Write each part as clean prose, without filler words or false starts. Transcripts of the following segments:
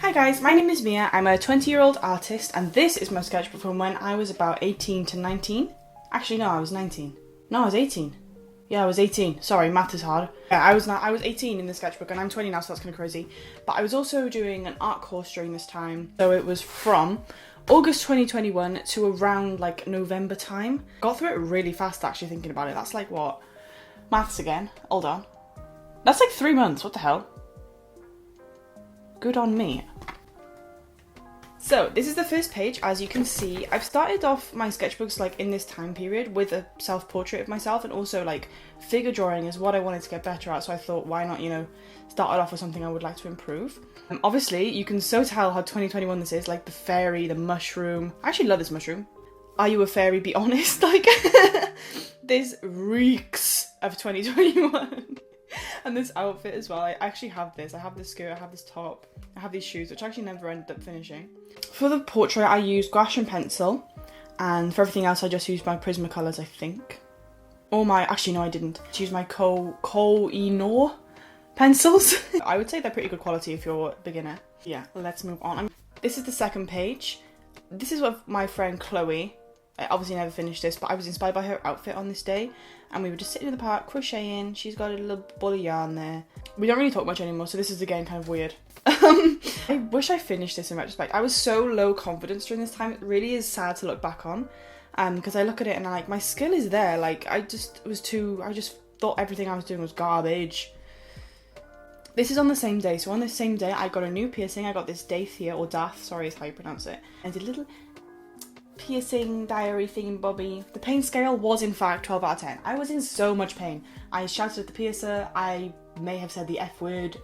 Hi guys, my name is Mia. I'm a 20-year-old artist and this is my sketchbook from when I was about 18 to 19. Actually no, I was 19. No, I was 18. Yeah, I was 18. Sorry, math is hard. Yeah, I was 18 in the sketchbook and I'm 20 now, so that's kind of crazy. But I was also doing an art course during this time. So it was from August 2021 to around like November time. Got through it really fast actually thinking about it. That's like what? Maths again. Hold on. That's like 3 months. What the hell? Good on me. So this is the first page. As you can see, I've started off my sketchbooks like in this time period with a self-portrait of myself, and also like figure drawing is what I wanted to get better at, so I thought why not, you know, start it off with something I would like to improve. Obviously you can so tell how 2021 this is, like the fairy, the mushroom. I actually love this mushroom. Are you a fairy? Be honest. Like this reeks of 2021. And this outfit as well. I actually have this. I have this skirt, I have this top, I have these shoes, which I actually never ended up finishing. For the portrait, I used gouache and pencil, and for everything else, I just used my Prismacolors, I think. Or my, actually no, I didn't. I used my Koh-i-Noor pencils. I would say they're pretty good quality if you're a beginner. Yeah, let's move on. This is the second page. This is what my friend Chloe, I obviously never finished this, but I was inspired by her outfit on this day, and we were just sitting in the park crocheting. She's got a little ball of yarn there. We don't really talk much anymore, so this is again kind of weird. I wish I finished this in retrospect. I was so low confidence during this time. It really is sad to look back on, because I look at it and I'm like, my skill is there. Like I just thought everything I was doing was garbage. This is on the same day, so on the same day I got a new piercing. I got this Dath here, or Dath, sorry is how you pronounce it. I did a little piercing diary thingy-bobby. The pain scale was in fact 12 out of 10. I was in so much pain. I shouted at the piercer, I may have said the F word,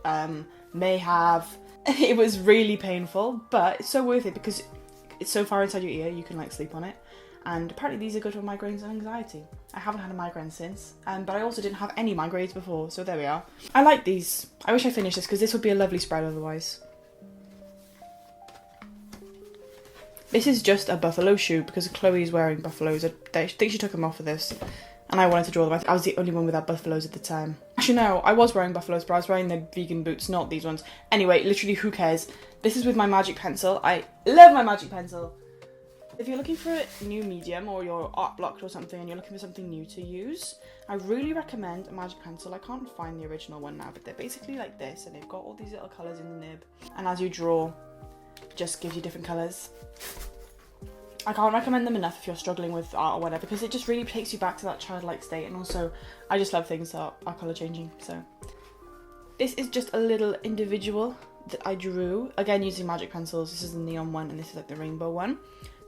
may have. It was really painful, but it's so worth it because it's so far inside your ear you can like sleep on it. And apparently these are good for migraines and anxiety. I haven't had a migraine since, but I also didn't have any migraines before, so there we are. I like these. I wish I finished this because this would be a lovely spread otherwise. This is just a buffalo shoe because Chloe's wearing buffaloes. I think she took them off for this, and I wanted to draw them. I was the only one without buffaloes at the time. Actually no, I was wearing buffaloes, but I was wearing the vegan boots, not these ones. Anyway, literally who cares? This is with my magic pencil. I love my magic pencil. If you're looking for a new medium or you're art blocked or something and you're looking for something new to use, I really recommend a magic pencil. I can't find the original one now, but they're basically like this, and they've got all these little colours in the nib. And as you draw, it just gives you different colours. I can't recommend them enough if you're struggling with art or whatever, because it just really takes you back to that childlike state, and also I just love things that are colour changing. So this is just a little individual that I drew, again using magic pencils. This is the neon one and this is like the rainbow one.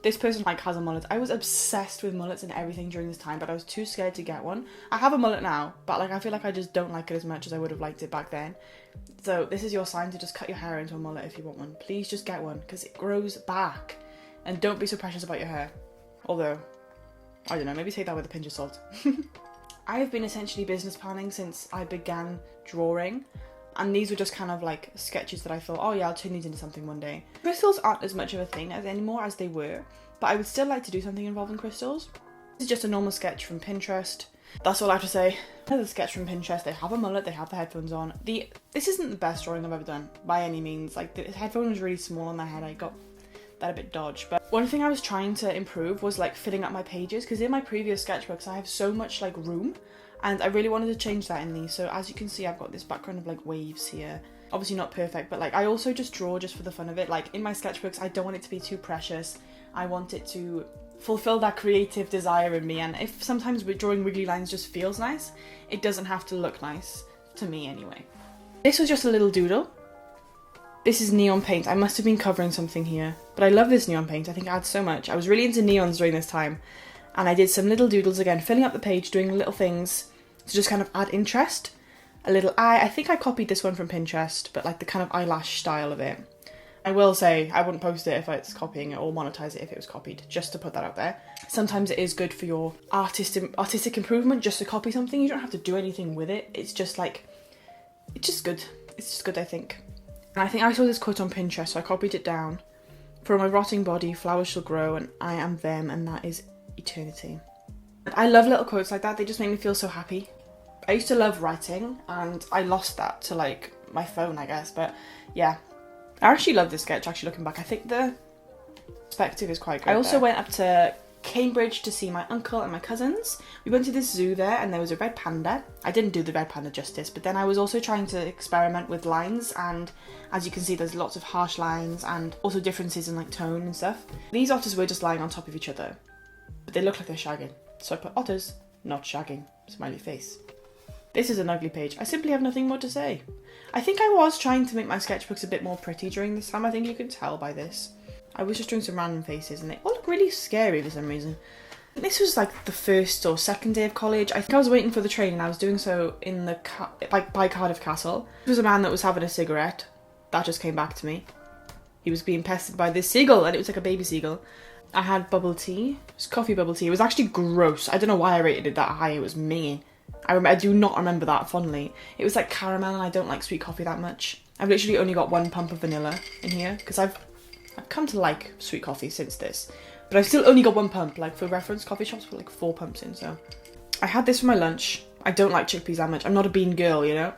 This person like has a mullet. I was obsessed with mullets and everything during this time, but I was too scared to get one. I have a mullet now, but like I feel like I just don't like it as much as I would have liked it back then. So this is your sign to just cut your hair into a mullet if you want one. Please just get one because it grows back. And don't be so precious about your hair. Although, I don't know, maybe take that with a pinch of salt. I have been essentially business planning since I began drawing. And these were just kind of like sketches that I thought, oh yeah, I'll turn these into something one day. Crystals aren't as much of a thing anymore as they were, but I would still like to do something involving crystals. This is just a normal sketch from Pinterest. That's all I have to say. Another sketch from Pinterest. They have a mullet, they have the headphones on. This isn't the best drawing I've ever done, by any means. Like, the headphone was really small on my head. I got that a bit dodged. But one thing I was trying to improve was like filling up my pages, because in my previous sketchbooks I have so much like room, and I really wanted to change that in these. So as you can see, I've got this background of like waves here. Obviously not perfect, but like I also just draw just for the fun of it. Like in my sketchbooks, I don't want it to be too precious. I want it to fulfill that creative desire in me, and if sometimes drawing wiggly lines just feels nice, it doesn't have to look nice, to me anyway. This was just a little doodle. This is neon paint. I must have been covering something here, but I love this neon paint. I think it adds so much. I was really into neons during this time, and I did some little doodles again, filling up the page, doing little things to just kind of add interest. A little eye. I think I copied this one from Pinterest, but like the kind of eyelash style of it. I will say I wouldn't post it if it's copying it, or monetize it if it was copied, just to put that out there. Sometimes it is good for your artistic improvement just to copy something. You don't have to do anything with it. It's just like, it's just good. It's just good, I think. And I think I saw this quote on Pinterest, so I copied it down. From a rotting body, flowers shall grow, and I am them, and that is eternity. I love little quotes like that. They just make me feel so happy. I used to love writing, and I lost that to like my phone, I guess. But yeah, I actually love this sketch, actually, looking back. I think the perspective is quite good. I also went up to Cambridge to see my uncle and my cousins. We went to this zoo there and there was a red panda. I didn't do the red panda justice, but then I was also trying to experiment with lines, and as you can see there's lots of harsh lines and also differences in like tone and stuff. These otters were just lying on top of each other, but they look like they're shagging. So I put otters, not shagging, smiley face. This is an ugly page. I simply have nothing more to say. I think I was trying to make my sketchbooks a bit more pretty during this time. I think you can tell by this. I was just doing some random faces and they all look really scary for some reason. This was like the first or second day of college. I think I was waiting for the train and I was doing so in the by Cardiff Castle. There was a man that was having a cigarette. That just came back to me. He was being pestered by this seagull and it was like a baby seagull. I had bubble tea. It was coffee bubble tea. It was actually gross. I don't know why I rated it that high. It was minging. I do not remember that fondly. It was like caramel and I don't like sweet coffee that much. I've literally only got 1 pump of vanilla in here because I've come to like sweet coffee since this. But I've still only got 1 pump. Like for reference, coffee shops put like 4 pumps in, so. I had this for my lunch. I don't like chickpeas that much. I'm not a bean girl, you know?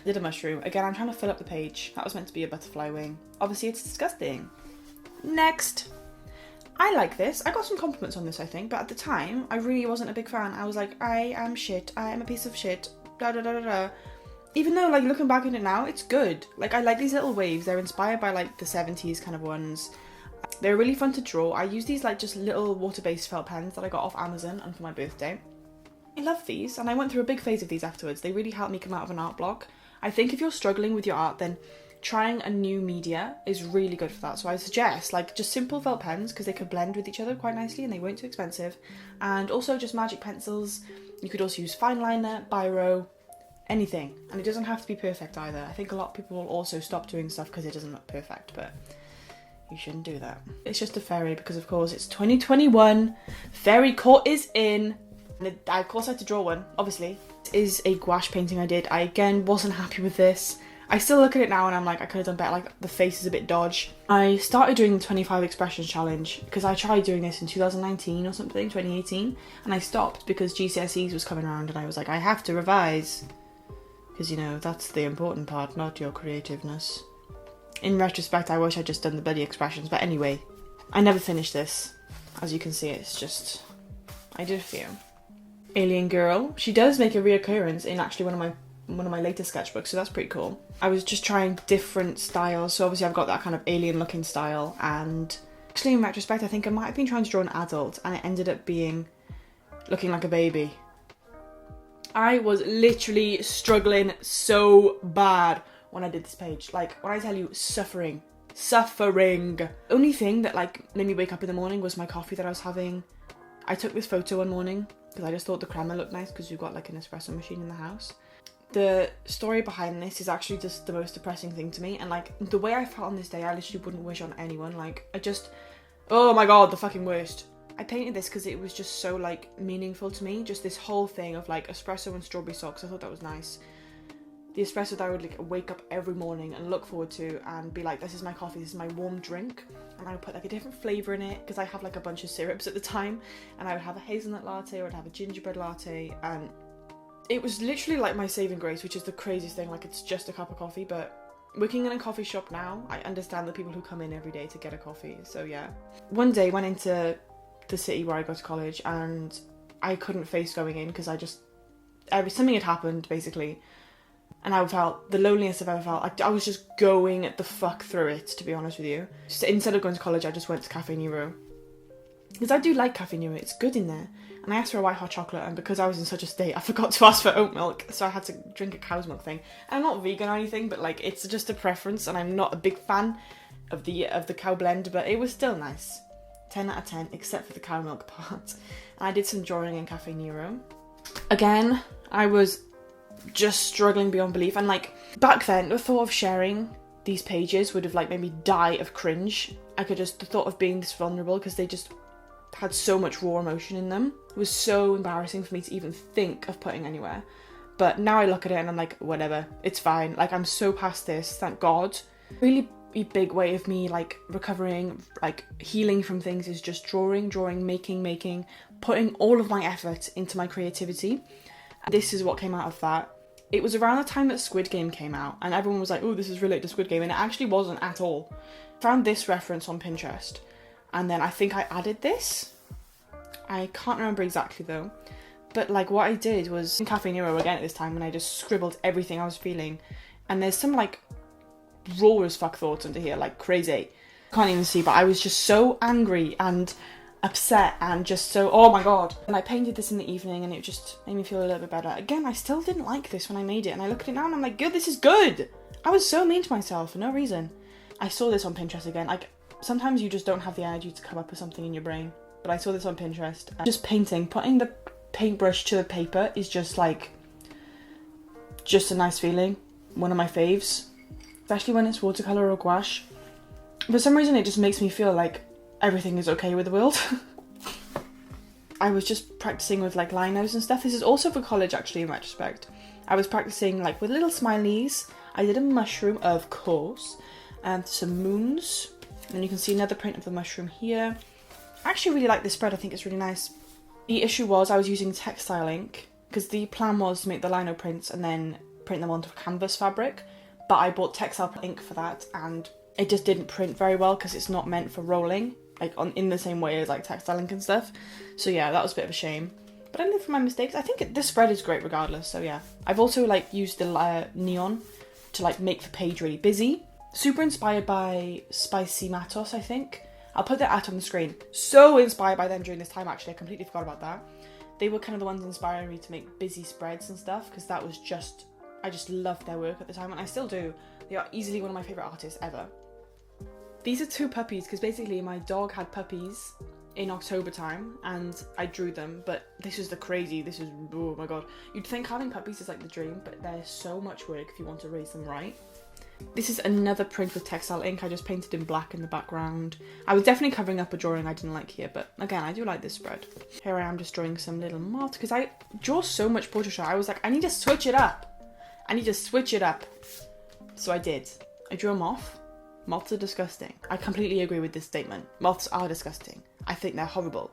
Did a mushroom. Again, I'm trying to fill up the page. That was meant to be a butterfly wing. Obviously it's disgusting. Next. I like this. I got some compliments on this, I think, but at the time, I really wasn't a big fan. I was like, I am shit. I am a piece of shit. Da da da da da. Even though, like, looking back on it now, it's good. Like, I like these little waves. They're inspired by, like, the 70s kind of ones. They're really fun to draw. I use these, like, just little water-based felt pens that I got off Amazon and for my birthday. I love these, and I went through a big phase of these afterwards. They really helped me come out of an art block. I think if you're struggling with your art, then trying a new media is really good for that. So I suggest like just simple felt pens because they could blend with each other quite nicely and they weren't too expensive. And also just magic pencils. You could also use fine liner, biro, anything. And it doesn't have to be perfect either. I think a lot of people will also stop doing stuff because it doesn't look perfect, but you shouldn't do that. It's just a fairy because of course it's 2021. Fairy court is in. And of course I had to draw one, obviously. This is a gouache painting I did. I again wasn't happy with this. I still look at it now and I'm like, I could have done better, like the face is a bit dodge. I started doing the 25 expressions challenge because I tried doing this in 2019 or something, 2018, and I stopped because GCSEs was coming around and I was like, I have to revise. Because, you know, that's the important part, not your creativeness. In retrospect, I wish I'd just done the bloody expressions, but anyway, I never finished this. As you can see, it's just, I did a few. Alien girl. She does make a reoccurrence in actually one of my latest sketchbooks, so that's pretty cool. I was just trying different styles, so obviously I've got that kind of alien looking style, and actually in retrospect I think I might have been trying to draw an adult and it ended up being looking like a baby. I was literally struggling so bad when I did this page. Like, when I tell you suffering. Only thing that like made me wake up in the morning was my coffee that I was having. I took this photo one morning because I just thought the crema looked nice because we've got like an espresso machine in the house. The story behind this is actually just the most depressing thing to me, and like the way I felt on this day I literally wouldn't wish on anyone. Like oh my god, the fucking worst. I painted this because it was just so like meaningful to me, just this whole thing of like espresso and strawberry socks. I thought that was nice. The espresso that I would like wake up every morning and look forward to and be like, this is my coffee, this is my warm drink, and I would put like a different flavour in it because I have like a bunch of syrups at the time, and I would have a hazelnut latte or I'd have a gingerbread latte, and it was literally like my saving grace, which is the craziest thing. Like, it's just a cup of coffee, but working in a coffee shop now, I understand the people who come in every day to get a coffee. So yeah. One day went into the city where I go to college and I couldn't face going in because something had happened basically, and I felt the loneliest I've ever felt. I was just going the fuck through it, to be honest with you. So instead of going to college, I just went to Cafe Nero. Because I do like Cafe Nero, it's good in there. And I asked for a white hot chocolate, and because I was in such a state, I forgot to ask for oat milk, so I had to drink a cow's milk thing. And I'm not vegan or anything, but like, it's just a preference, and I'm not a big fan of the cow blend, but it was still nice. 10 out of 10, except for the cow milk part. And I did some drawing in Cafe Nero. Again, I was just struggling beyond belief, and like, back then, the thought of sharing these pages would have like made me die of cringe. The thought of being this vulnerable, because they just had so much raw emotion in them. It was so embarrassing for me to even think of putting anywhere. But now I look at it and I'm like, whatever, it's fine. Like, I'm so past this, thank God. Really big way of me like recovering, like healing from things is just drawing, making, putting all of my effort into my creativity. And this is what came out of that. It was around the time that Squid Game came out, and everyone was like, oh, this is related to Squid Game, and it actually wasn't at all. Found this reference on Pinterest, and then I think I added this. I can't remember exactly though, but like what I did was in Cafe Nero again at this time, and I just scribbled everything I was feeling, and there's some like raw as fuck thoughts under here, like crazy. Can't even see, but I was just so angry and upset and just so, oh my god. And I painted this in the evening and it just made me feel a little bit better. Again, I still didn't like this when I made it, and I look at it now and I'm like, good, this is good. I was so mean to myself for no reason. I saw this on Pinterest again. Like, sometimes you just don't have the energy to come up with something in your brain, but I saw this on Pinterest. And just painting, putting the paintbrush to the paper is just like, just a nice feeling. One of my faves, especially when it's watercolor or gouache. For some reason it just makes me feel like everything is okay with the world. I was just practicing with like linos and stuff. This is also for college actually, in retrospect. I was practicing like with little smileys. I did a mushroom, of course, and some moons. And you can see another print of the mushroom here. I actually really like this spread. I think it's really nice. The issue was I was using textile ink because the plan was to make the lino prints and then print them onto canvas fabric. But I bought textile ink for that, and it just didn't print very well because it's not meant for rolling, like in the same way as like textile ink and stuff. So yeah, that was a bit of a shame. But I learned from my mistakes. I think this spread is great regardless, so yeah. I've also like used the neon to like make the page really busy. Super inspired by Spicy Matos, I think. I'll put that out on the screen. So inspired by them during this time actually, I completely forgot about that. They were kind of the ones inspiring me to make busy spreads and stuff, because that was just, I just loved their work at the time, and I still do. They are easily one of my favourite artists ever. These are two puppies, because basically my dog had puppies in October time and I drew them, but this is oh my god. You'd think having puppies is like the dream, but they're so much work if you want to raise them right. This is another print with textile ink. I just painted in black in the background. I was definitely covering up a drawing I didn't like here, but again, I do like this spread. Here I am just drawing some little moths, because I draw so much portraiture. I was like, I need to switch it up. So I did. I drew a moth. Moths are disgusting. I completely agree with this statement. Moths are disgusting. I think they're horrible.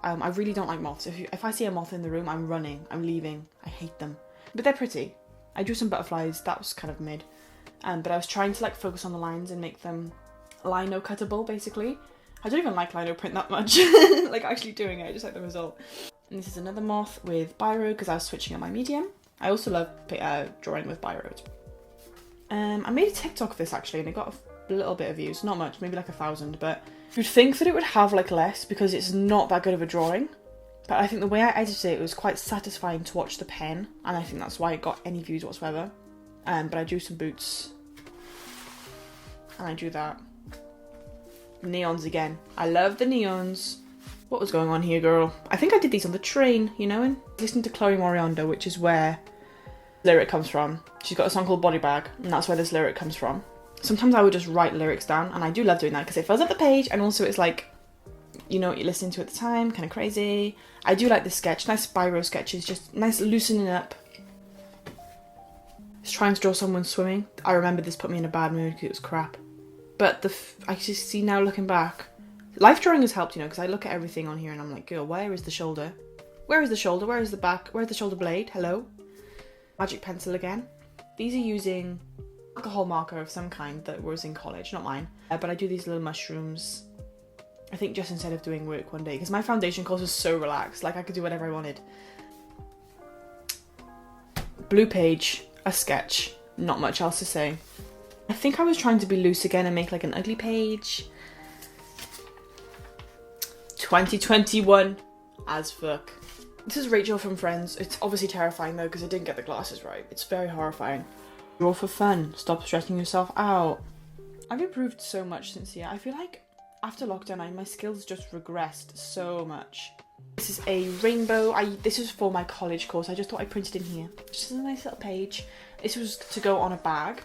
I really don't like moths. If I see a moth in the room, I'm running. I'm leaving. I hate them. But they're pretty. I drew some butterflies. That was kind of mid. But I was trying to like focus on the lines and make them lino cuttable, basically. I don't even like lino print that much. Like actually doing it. I just like the result. And this is another moth with biro, because I was switching up my medium. I also love drawing with biros. I made a TikTok of this actually, and it got a little bit of views. Not much, maybe like 1,000, but you'd think that it would have like less because it's not that good of a drawing. But I think the way I edited it was quite satisfying to watch the pen, and I think that's why it got any views whatsoever. But I drew some boots, and I drew that. Neons again. I love the neons. What was going on here, girl? I think I did these on the train, you know, and listening to Chloe Moriando, which is where the lyric comes from. She's got a song called Body Bag, and that's where this lyric comes from. Sometimes I would just write lyrics down, and I do love doing that because it fills up the page, and also it's like, you know what you're listening to at the time, kind of crazy. I do like this sketch, nice biro sketches, just nice loosening up. Just trying to draw someone swimming. I remember this put me in a bad mood because it was crap. But I just see now looking back, life drawing has helped, you know, because I look at everything on here and I'm like, girl, where is the shoulder? Where is the shoulder? Where is the back? Where's the shoulder blade? Hello? Magic pencil again. These are using alcohol marker of some kind that was in college, not mine. But I do these little mushrooms, I think just instead of doing work one day, because my foundation course was so relaxed, like I could do whatever I wanted. Blue page, a sketch, not much else to say. I think I was trying to be loose again and make like an ugly page. 2021 as fuck. This is Rachel from Friends. It's obviously terrifying though because I didn't get the glasses right. It's very horrifying. Draw for fun. Stop stressing yourself out. I've improved so much since here. I feel like after lockdown my skills just regressed so much. This is a rainbow. This was for my college course. I just thought I printed in here. Just a nice little page. This was to go on a bag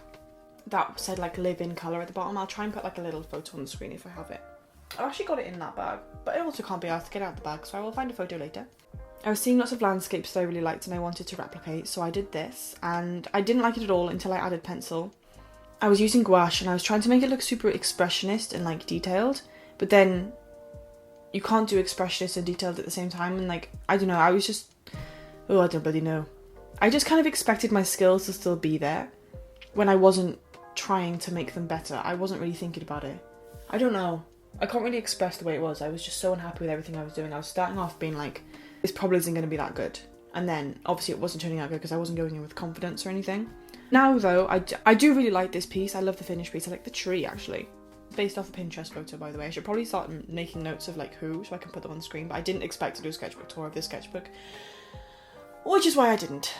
that said like live in colour at the bottom. I'll try and put like a little photo on the screen if I have it. I've actually got it in that bag, but I also can't be asked to get out of the bag, so I will find a photo later. I was seeing lots of landscapes that I really liked and I wanted to replicate, so I did this, and I didn't like it at all until I added pencil. I was using gouache and I was trying to make it look super expressionist and like detailed, but then you can't do expressionist and detailed at the same time, and like, I don't know, I was just, oh, I don't bloody know. I just kind of expected my skills to still be there when I wasn't trying to make them better. I wasn't really thinking about it. I don't know. I can't really express the way it was. I was just so unhappy with everything I was doing. I was starting off being like, this probably isn't going to be that good. And then, obviously, it wasn't turning out good because I wasn't going in with confidence or anything. Now, though, I do really like this piece. I love the finished piece. I like the tree, actually. Based off a Pinterest photo, by the way. I should probably start making notes of, like, who, so I can put them on the screen. But I didn't expect to do a sketchbook tour of this sketchbook. Which is why I didn't.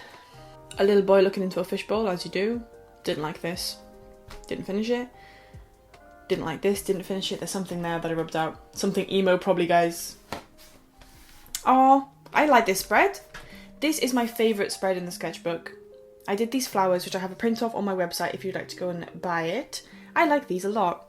A little boy looking into a fishbowl, as you do. Didn't like this. Didn't finish it. Didn't like this. Didn't finish it. There's something there that I rubbed out. Something emo, probably, guys. Oh, I like this spread. This is my favourite spread in the sketchbook. I did these flowers, which I have a print off on my website if you'd like to go and buy it. I like these a lot.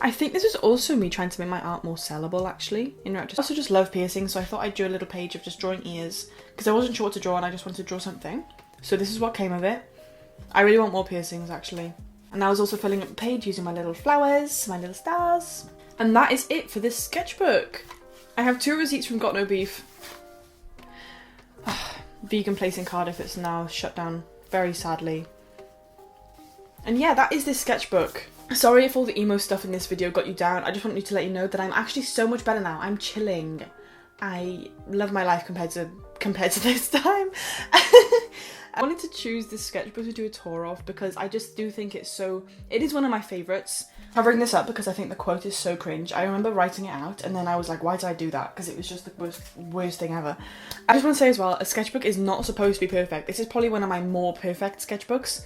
I think this was also me trying to make my art more sellable, actually. I also just love piercings, so I thought I'd do a little page of just drawing ears, because I wasn't sure what to draw and I just wanted to draw something. So this is what came of it. I really want more piercings, actually. And I was also filling up the page using my little flowers, my little stars. And that is it for this sketchbook. I have 2 receipts from Got No Beef. Vegan place in Cardiff, it's now shut down, very sadly. And yeah, that is this sketchbook. Sorry if all the emo stuff in this video got you down. I just wanted to let you know that I'm actually so much better now. I'm chilling. I love my life compared to this time. I wanted to choose this sketchbook to do a tour of because I just do think it is one of my favourites. I bring this up because I think the quote is so cringe. I remember writing it out and then I was like, why did I do that? Because it was just the worst thing ever. I just want to say as well, a sketchbook is not supposed to be perfect. This is probably one of my more perfect sketchbooks.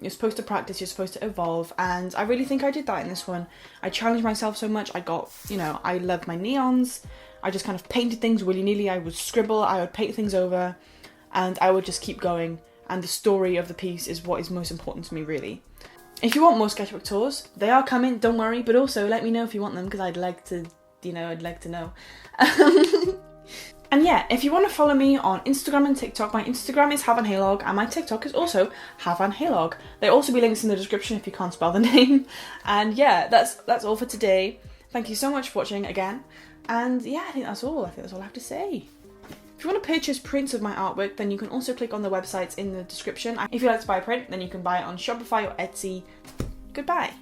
You're supposed to practice, you're supposed to evolve, and I really think I did that in this one. I challenged myself so much. I got, I loved my neons. I just kind of painted things willy-nilly. I would scribble, I would paint things over, and I would just keep going. And the story of the piece is what is most important to me, really. If you want more sketchbook tours, they are coming, don't worry, but also let me know if you want them, because I'd like to, I'd like to know. And yeah, if you want to follow me on Instagram and TikTok, my Instagram is havanhaylog and my TikTok is also havanhaylog. There'll also be links in the description if you can't spell the name. And yeah, that's all for today. Thank you so much for watching again. And yeah, I think that's all. I have to say. If you want to purchase prints of my artwork, then you can also click on the websites in the description. If you'd like to buy a print, then you can buy it on Shopify or Etsy. Goodbye.